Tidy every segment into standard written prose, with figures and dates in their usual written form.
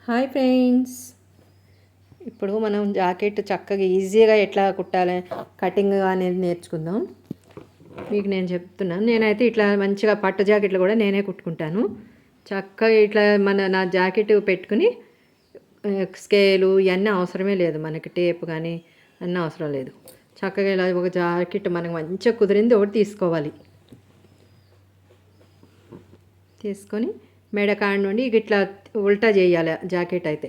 Hi friends. ఇప్పుడు మనం jacket చక్కగా ఈజీగా ఎట్లా కుట్టాలి, కటింగ్ అనేది నేర్చుకుందాం. మీకు నేను చెప్తున్నాను. నేనైతే ఇట్లా మంచిగా పట్టు జాకెట్లు కూడా నేనే కుట్టుకుంటాను. చక్కగా ఇట్లా నా జాకెట్ పెట్టుకుని స్కేలు ఇవన్నీ అవసరమే లేదు, మనకి టేప్ కానీ అన్నీ అవసరం లేదు. చక్కగా ఇలా ఒక జాకెట్ మనకు మంచిగా కుదిరింది ఒకటి తీసుకోవాలి. తీసుకొని మెడకాడ నుండి ఇట్లా ఉల్టా చేయాలి. జాకెట్ అయితే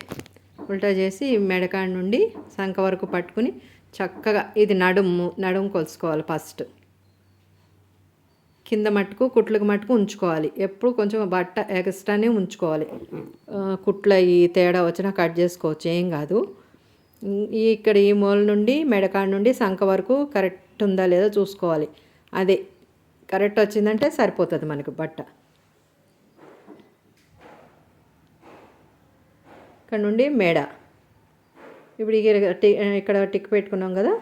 ఉల్టా చేసి మెడకాడ నుండి సంక వరకు పట్టుకుని చక్కగా ఇది నడుము కొలుసుకోవాలి. ఫస్ట్ కింద మట్టుకు కుట్లకు మట్టుకు ఉంచుకోవాలి. ఎప్పుడు కొంచెం బట్ట ఎక్స్ట్రానే ఉంచుకోవాలి. కుట్ల ఈ తేడా వచ్చినా కట్ చేసుకోవచ్చు, ఏం కాదు. ఇక్కడ ఈ మూల నుండి మెడకాడ నుండి సంక వరకు కరెక్ట్ ఉందా లేదా చూసుకోవాలి. అదే కరెక్ట్ వచ్చిందంటే సరిపోతుంది మనకు బట్ట. ఇక్కడ నుండి మెడ, ఇప్పుడు ఇక్కడ టిక్ పెట్టుకున్నాం కదా,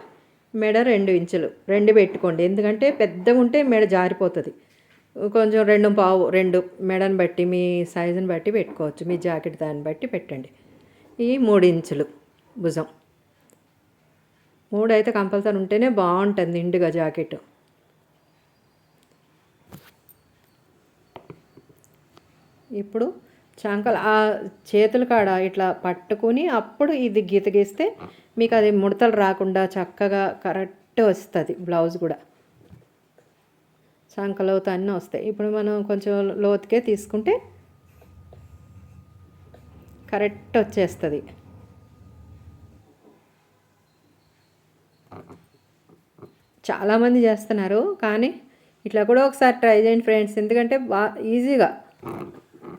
మెడ 2 ఇంచులు 2 పెట్టుకోండి. ఎందుకంటే పెద్దగా ఉంటే మెడ జారిపోతుంది. కొంచెం 2.5 మెడని బట్టి మీ సైజుని బట్టి పెట్టుకోవచ్చు. మీ జాకెట్ దాన్ని బట్టి పెట్టండి. ఈ 3 ఇంచులు భుజం, 3 అయితే కంపల్సరీ ఉంటేనే బాగుంటుంది నిండుగా జాకెట్. ఇప్పుడు చంకలు ఆ చేతుల కాడ ఇట్లా పట్టుకుని అప్పుడు ఇది గీత గీస్తే మీకు అది ముడతలు రాకుండా చక్కగా కరెక్ట్ వస్తుంది. బ్లౌజ్ కూడా చంకలోతు అన్నీ వస్తాయి. ఇప్పుడు మనం కొంచెం లోతుకే తీసుకుంటే కరెక్ట్ వచ్చేస్తుంది. చాలామంది చేస్తున్నారు, కానీ ఇట్లా కూడా ఒకసారి ట్రై చేయండి ఫ్రెండ్స్. ఎందుకంటే ఈజీగా,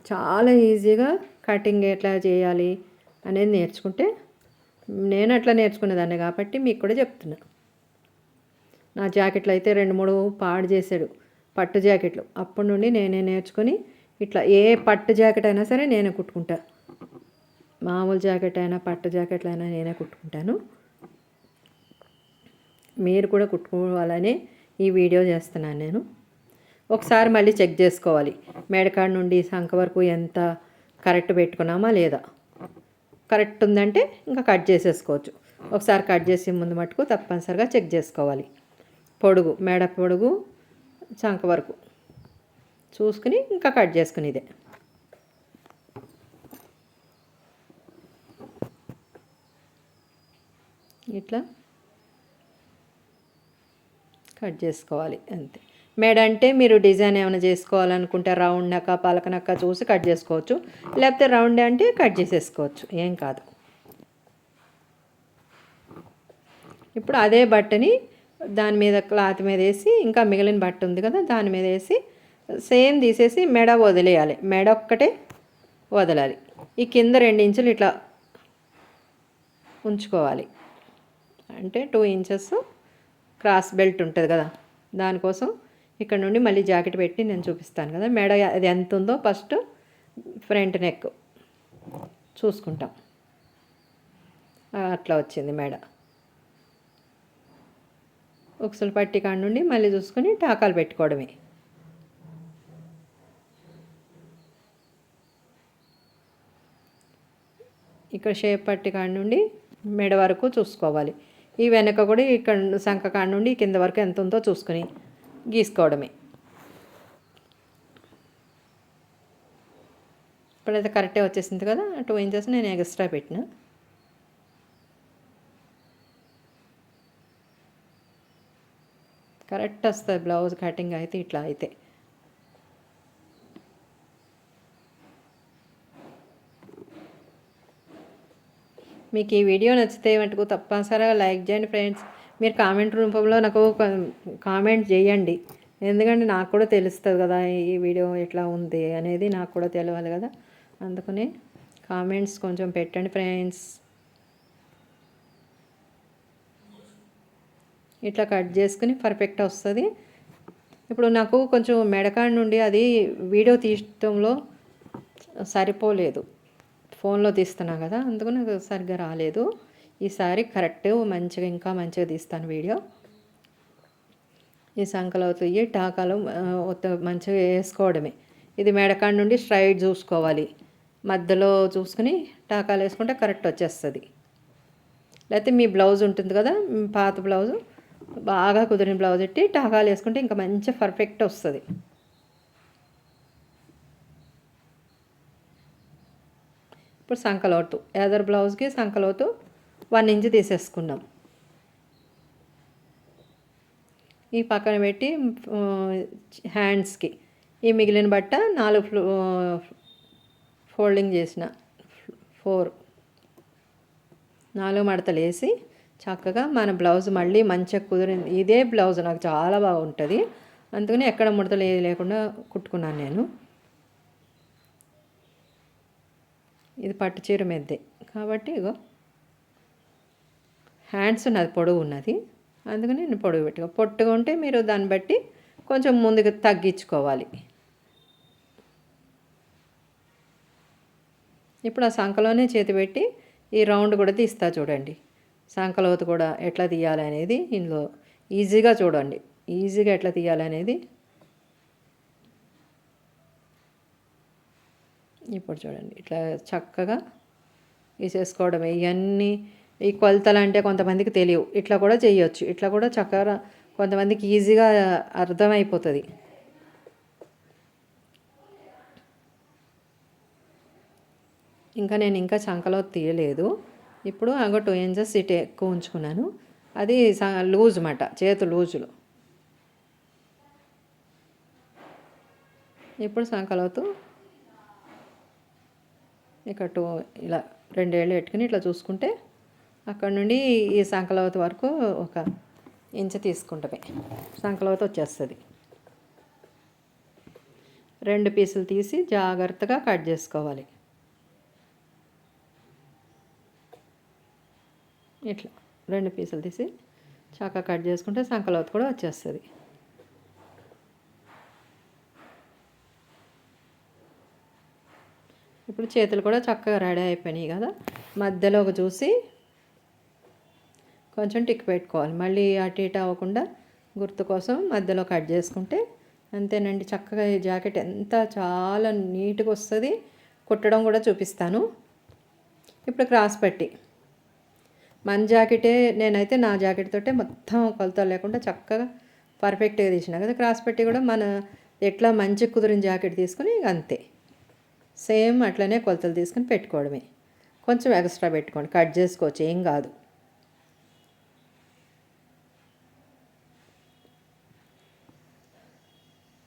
చాలా ఈజీగా కటింగ్ ఎట్లా చేయాలి అనేది నేర్చుకుంటే, నేను అట్లా నేర్చుకునేదాన్ని కాబట్టి మీకు కూడా చెప్తున్నా. నా జాకెట్లు అయితే 2-3 పాడు చేశాడు, పట్టు జాకెట్లు. అప్పటి నుండి నేనే నేర్చుకొని ఇట్లా ఏ పట్టు జాకెట్ అయినా సరే నేనే కుట్టుకుంటా. మామూలు జాకెట్ అయినా పట్టు జాకెట్లు అయినా నేనే కుట్టుకుంటాను. మీరు కూడా కుట్టుకోవాలని ఈ వీడియో చేస్తున్నాను నేను. ఒకసారి మళ్ళీ చెక్ చేసుకోవాలి, మెడకాడ నుండి సంక వరకు ఎంత కరెక్ట్ పెట్టుకున్నామా లేదా. కరెక్ట్ ఉందంటే ఇంకా కట్ చేసేసుకోవచ్చు. ఒకసారి కట్ చేసే ముందు మటుకు తప్పనిసరిగా చెక్ చేసుకోవాలి. పొడుగు, మెడ పొడుగు సంక వరకు చూసుకుని ఇంకా కట్ చేసుకుని ఇదే ఇట్లా కట్ చేసుకోవాలి అంతే. మెడ అంటే మీరు డిజైన్ ఏమైనా చేసుకోవాలనుకుంటే రౌండ్ నక్క పలక నక్క చూసి కట్ చేసుకోవచ్చు, లేకపోతే రౌండ్ అంటే కట్ చేసేసుకోవచ్చు, ఏం కాదు. ఇప్పుడు అదే బట్టని దాని మీద క్లాత్ మీద వేసి, ఇంకా మిగిలిన బట్ట ఉంది కదా దాని మీద వేసి సేమ్ తీసేసి మెడ వదిలేయాలి. మెడ ఒక్కటే వదలాలి. ఈ కింద 2 ఇంచులు ఇట్లా ఉంచుకోవాలి. అంటే 2 ఇంచెస్ క్రాస్ బెల్ట్ ఉంటుంది కదా, దానికోసం ఇక్కడ నుండి మళ్ళీ జాకెట్ పెట్టి నేను చూపిస్తాను కదా. మెడ అది ఎంత ఉందో ఫస్ట్ ఫ్రంట్ నెక్ చూసుకుంటాం. అట్లా వచ్చింది మెడ. ఉక్సులు పట్టి కాడ నుండి మళ్ళీ చూసుకొని టాకాలు పెట్టుకోవడమే. ఇక్కడ షేప్ పట్టి కాడ నుండి మెడ వరకు చూసుకోవాలి. ఈ వెనక కూడా ఇక్కడ సంక కాడ నుండి కింద వరకు ఎంత ఉందో చూసుకొని గీసుకోవడమే. ఇప్పుడైతే కరెక్టే వచ్చేసింది కదా. 2 ఇంచెస్ నేను ఎక్స్ట్రా పెట్టిన. కరెక్ట్ వస్తుంది బ్లౌజ్ కటింగ్ అయితే. ఇట్లా అయితే మీకు ఈ వీడియో నచ్చితే మటుకు తప్పనిసరిగా లైక్ చేయండి ఫ్రెండ్స్. మీరు కామెంట్ రూపంలో నాకు కామెంట్ చేయండి, ఎందుకంటే నాకు కూడా తెలుస్తుంది కదా ఈ వీడియో ఎట్లా ఉంది అనేది, నాకు కూడా తెలియాలి కదా. అందుకని కామెంట్స్ కొంచెం పెట్టండి ఫ్రెండ్స్. ఇట్లా కట్ చేసుకుని పర్ఫెక్ట్ వస్తుంది. ఇప్పుడు నాకు కొంచెం మెడకాడ నుండి అది వీడియో తీయటంలో సరిపోలేదు, ఫోన్లో తీస్తున్నా కదా, అందుకు నాకు సరిగ్గా రాలేదు. ఈసారి కరెక్ట్ మంచిగా ఇంకా మంచిగా తీస్తాను వీడియో. ఈ సంకలో తీయి టాకాలు మంచిగా వేసుకోవడమే. ఇది మెడకాడ నుండి స్ట్రైట్ చూసుకోవాలి. మధ్యలో చూసుకుని టాకాలు వేసుకుంటే కరెక్ట్ వచ్చేస్తుంది. లేకపోతే మీ బ్లౌజ్ ఉంటుంది కదా, పాత బ్లౌజు బాగా కుదిరిన బ్లౌజ్ పెట్టి టాకాలు వేసుకుంటే ఇంకా మంచి పర్ఫెక్ట్ వస్తుంది. ఇప్పుడు సంకలోతు ఎదర్ బ్లౌజ్కి సంకలోతు 1 ఇంచ్ తీసేసుకున్నాం. ఈ పక్కన పెట్టి హ్యాండ్స్కి ఈ మిగిలిన బట్ట 4 ఫోల్డింగ్ చేసిన 4 మడతలు వేసి చక్కగా మన బ్లౌజ్ మళ్ళీ మంచిగా కుదిరింది. ఇదే బ్లౌజ్ నాకు చాలా బాగుంటుంది, అందుకని ఎక్కడ ముడతలు ఏది లేకుండా కుట్టుకున్నాను నేను. ఇది పట్టు చీర మెద్దే కాబట్టి ఇగో హ్యాండ్స్ ఉన్నది పొడవు ఉన్నది, అందుకని నేను పొడవు పొట్టుగా ఉంటే మీరు దాన్ని బట్టి కొంచెం ముందుకు తగ్గించుకోవాలి. ఇప్పుడు ఆ సంకలోనే చేతి పెట్టి ఈ రౌండ్ కూడా తీస్తా చూడండి. సంకలోతు కూడా ఎట్లా తీయాలి అనేది ఇందులో ఈజీగా చూడండి, ఈజీగా ఎట్లా తీయాలి అనేది. ఇప్పుడు చూడండి ఇట్లా చక్కగా వేసేసుకోవడమే. ఇవన్నీ ఈ కొలతలు అంటే కొంతమందికి తెలియవు, ఇట్లా కూడా చేయొచ్చు. ఇట్లా కూడా చక్కగా కొంతమందికి ఈజీగా అర్థమైపోతుంది. నేను ఇంకా సంకలో తీయలేదు. ఇప్పుడు 2 ఇంచెస్ ఇటు ఎక్కువ ఉంచుకున్నాను, అది లూజ్ మాట, చేతు లూజులు. ఇప్పుడు సంకలోతు ఇక్కడ ఇలా 2 ఏళ్ళు పెట్టుకుని ఇట్లా చూసుకుంటే అక్కడ నుండి ఈ సంకలోతు వరకు 1 ఇంచు తీసుకుంటమే సంకలోతు వచ్చేస్తుంది. 2 పీసులు తీసి జాగ్రత్తగా కట్ చేసుకోవాలి. ఇట్లా 2 పీసులు తీసి చక్కగా కట్ చేసుకుంటే సంకలోతు కూడా వచ్చేస్తుంది. ఇప్పుడు చేతులు కూడా చక్కగా రెడీ అయిపోయినాయి కదా, మధ్యలోకి చూసి కొంచెం టిక్ పెట్టుకోవాలి. మళ్ళీ అటు ఇటు అవ్వకుండా గుర్తు కోసం మధ్యలో కట్ చేసుకుంటే అంతేనండి. చక్కగా ఈ జాకెట్ ఎంత చాలా నీట్గా వస్తుంది. కుట్టడం కూడా చూపిస్తాను. ఇప్పుడు క్రాస్ పట్టి మన జాకెటే, నేనైతే నా జాకెట్ తోటే మొత్తం కొలతలు లేకుండా చక్కగా పర్ఫెక్ట్గా తీసిన కదా. క్రాస్ పట్టి కూడా మన ఎట్లా మంచి కుదిరిన జాకెట్ తీసుకుని అంతే సేమ్ అట్లనే కొలతలు తీసుకుని పెట్టుకోవడమే. కొంచెం ఎక్స్ట్రా పెట్టుకోండి, కట్ చేసుకోవచ్చు, ఏం కాదు.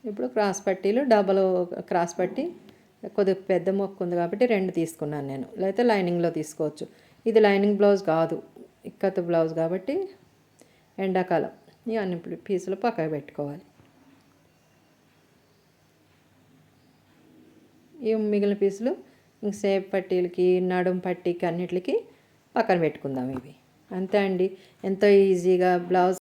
ఇప్పుడు క్రాస్ పట్టీలు డబల్ క్రాస్ పట్టి కొద్దిగా పెద్ద మొక్క ఉంది కాబట్టి 2 తీసుకున్నాను నేను, లేకపోతే లైనింగ్లో తీసుకోవచ్చు. ఇది లైనింగ్ బ్లౌజ్ కాదు, ఇక్కత్ బ్లౌజ్ కాబట్టి ఎండాకాలం ఈ అన్ని పీసులు పక్కకు పెట్టుకోవాలి. ఈ మిగిలిన పీసులు ఇంక సేప్ పట్టీలకి, నడుం పట్టీకి అన్నిటికి పక్కన పెట్టుకుందాం. ఇవి అంతే అండి, ఎంతో ఈజీగా బ్లౌజ్